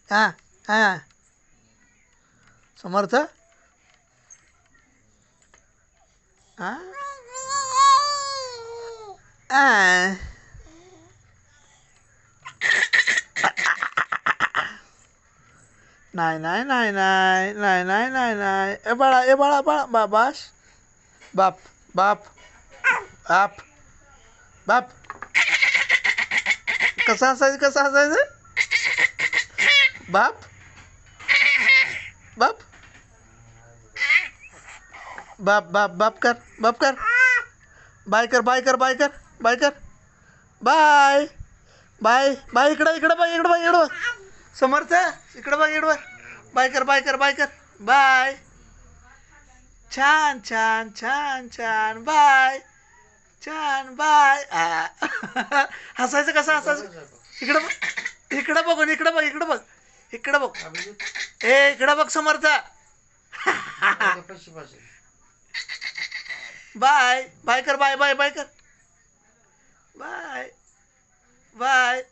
हां हां समर्थ हां हां नाही नाही नाही नाही नाही नाही नाही नाही ए बाळा बाळा बाबास बाप बाप बाप बाप कसं हसायचं बाप बाप बाप बाप बाप कर बाय कर बाय कर बाय कर बाय कर बाय बाय बाय इकडं बाय इकडं बघ समर्थ इकडं बघ बाय कर बाय कर बाय कर बाय छान छान छान छान बाय छान बाय हसायचं कसं हसायचं इकडं बघून इकडं बघ इकडं बघ समर्थ बाय बाय कर बाय बाय बाय कर बाय बाय